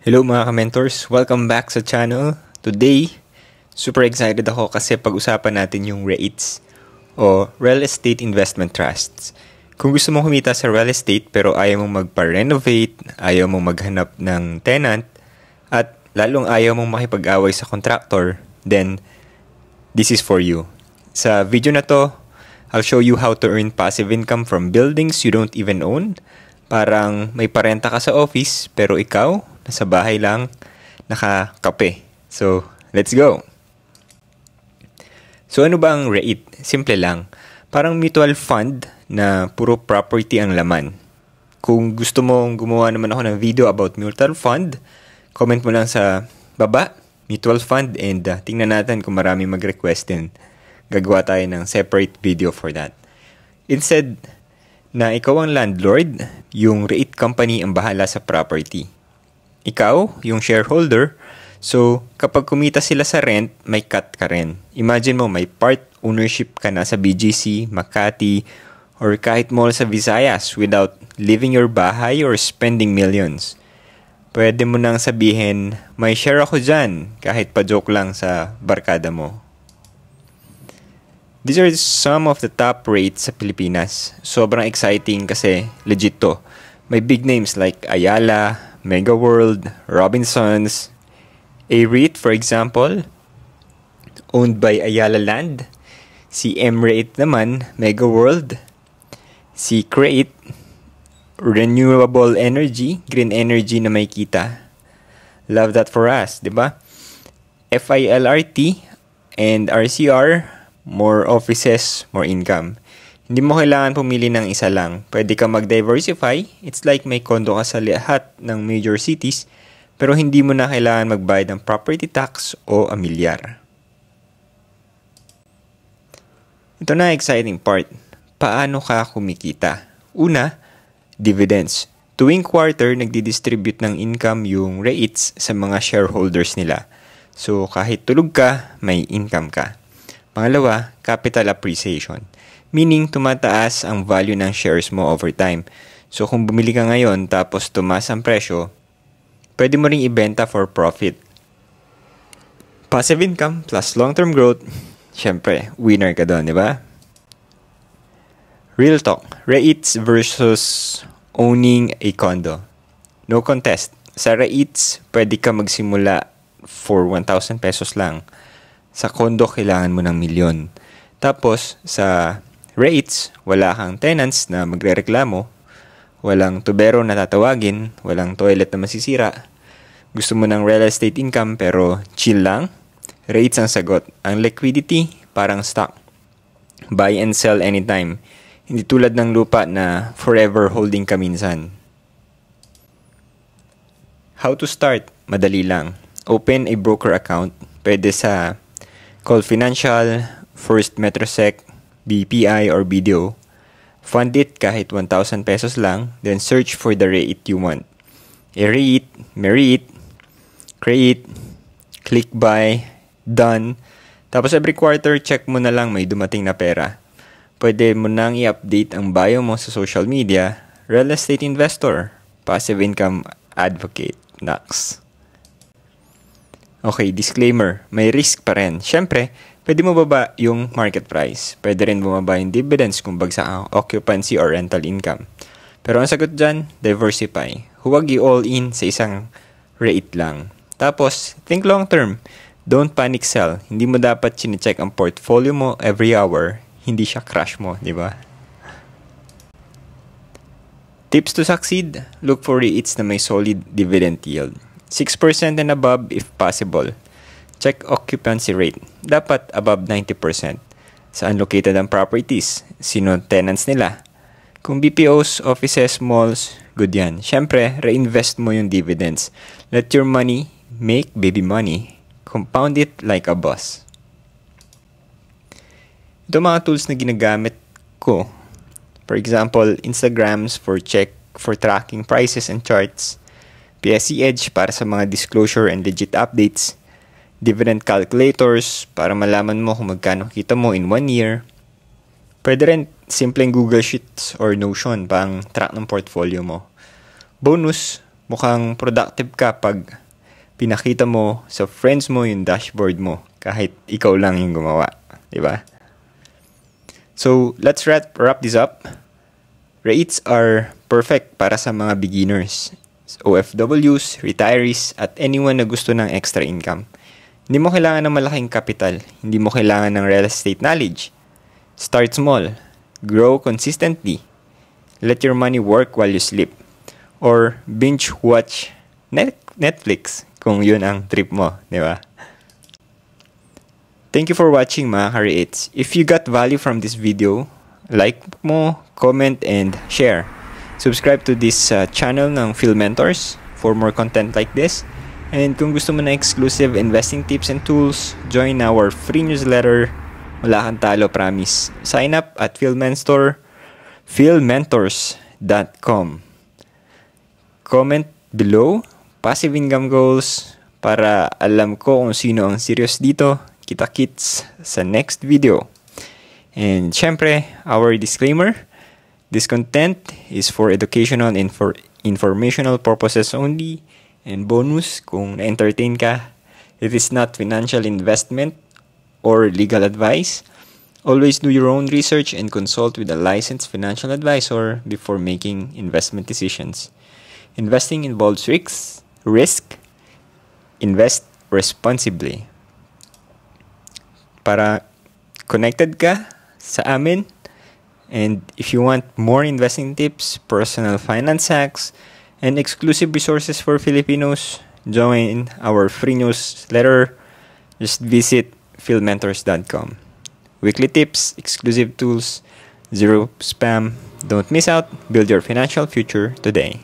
Hello mga ka-mentors! Welcome back sa channel. Today, super excited ako kasi pag-usapan natin yung REITs o Real Estate Investment Trusts. Kung gusto mong kumita sa real estate pero ayaw mong magpa-renovate, ayaw mong maghanap ng tenant, at lalong ayaw mong makipag-away sa contractor, then this is for you. Sa video na to, I'll show you how to earn passive income from buildings you don't even own. Parang may parenta ka sa office pero ikaw nasa bahay lang, nakakape. So, let's go! So, ano ba ang REIT? Simple lang. Parang mutual fund na puro property ang laman. Kung gusto mong gumawa naman ako ng video about mutual fund, comment mo lang sa baba, mutual fund, and tingnan natin kung marami mag-request din. Gagawa tayo ng separate video for that. Instead na ikaw ang landlord, yung REIT company ang bahala sa property. Ikaw, yung shareholder, so kapag kumita sila sa rent, may cut ka rin. Imagine mo, may part ownership ka na sa BGC, Makati, or kahit mall sa Visayas without leaving your bahay or spending millions. Pwede mo nang sabihin, may share ako dyan, kahit pa joke lang sa barkada mo. These are some of the top rates sa Pilipinas. Sobrang exciting kasi legit to. May big names like Ayala, Mega World, Robinsons, a REIT for example, owned by Ayala Land. Si M-REIT naman, Mega World. Si CREATE, Renewable Energy, Green Energy na may kita. Love that for us, di ba? FILRT and RCR, more offices, more income. Hindi mo kailangan pumili ng isa lang. Pwede ka mag-diversify. It's like may kondo ka sa lahat ng major cities, pero hindi mo na kailangan magbayad ng property tax o amilyar. Ito na exciting part. Paano ka kumikita? Una, dividends. Tuwing quarter, nagdi-distribute ng income yung REITs sa mga shareholders nila. So, kahit tulog ka, may income ka. Pangalawa, capital appreciation. Meaning, tumataas ang value ng shares mo over time. So, kung bumili ka ngayon tapos tumaas ang presyo, pwede mo ring ibenta for profit. Passive income plus long-term growth, syempre, winner ka doon, di ba? Real talk, REITs versus owning a condo. No contest. Sa REITs, pwede ka magsimula for 1,000 pesos lang. Sa condo, kailangan mo ng milyon. Tapos, sa REITs, wala kang tenants na magrereklamo, walang tubero na tatawagin, walang toilet na masisira. Gusto mo ng real estate income pero chill lang? REITs ang sagot. Ang liquidity, parang stock. Buy and sell anytime. Hindi tulad ng lupa na forever holding ka minsan. How to start? Madali lang. Open a broker account. Pwede sa Call Financial, First Metrosec, BPI or BDO. Fund it kahit 1,000 pesos lang, then search for the REIT you want. A REIT, MEREIT, CREATE, click buy, done. Tapos every quarter, check mo na lang may dumating na pera. Pwede mo nang i-update ang bio mo sa social media, real estate investor, passive income advocate, NAX. Okay, disclaimer, may risk pa rin. Siyempre, pwede mo baba yung market price. Pwede rin bumaba yung dividends kung bagsak ang occupancy or rental income. Pero ang sagot dyan, diversify. Huwag i-all in sa isang REIT lang. Tapos, think long term. Don't panic sell. Hindi mo dapat chinecheck ang portfolio mo every hour. Hindi siya crush mo, di ba? Tips to succeed? Look for REITs na may solid dividend yield. 6% and above if possible. Check occupancy rate. Dapat above 90%. Saan located ang properties? Sino tenants nila? Kung BPOs, offices, malls, good yan. Siyempre, reinvest mo yung dividends. Let your money make baby money. Compound it like a boss. Ito mga tools na ginagamit ko. For example, Instagrams for tracking prices and charts. PSE Edge para sa mga disclosure and legit updates. Dividend calculators para malaman mo kung magkano kita mo in 1 year. Pwede rin simpleng Google Sheets or Notion pang track ng portfolio mo. Bonus, mukhang productive ka pag pinakita mo sa friends mo yung dashboard mo kahit ikaw lang yung gumawa, di ba? So, let's wrap this up. REITs are perfect para sa mga beginners, OFWs, retirees, at anyone na gusto ng extra income. Hindi mo kailangan ng malaking capital. Hindi mo kailangan ng real estate knowledge. Start small. Grow consistently. Let your money work while you sleep. Or binge watch Netflix kung yun ang trip mo, di ba? Thank you for watching mga ka-REITs. If you got value from this video, like mo, comment, and share. Subscribe to this channel ng Phil Mentors for more content like this. And kung gusto mo na exclusive investing tips and tools, join our free newsletter. Wala kang talo, promise. Sign up at philmentors.com. Comment below passive income goals para alam ko kung sino ang serious dito. Kita-kits sa next video. And syempre, our disclaimer, this content is for educational and for informational purposes only. And bonus, kung na-entertain ka, it is not financial investment or legal advice. Always do your own research and consult with a licensed financial advisor before making investment decisions. Investing involves risk. Invest responsibly. Para connected ka sa amin, and if you want more investing tips, personal finance hacks, and exclusive resources for Filipinos, join our free newsletter. Just visit philmentors.com. Weekly tips, exclusive tools, zero spam. Don't miss out. Build your financial future today.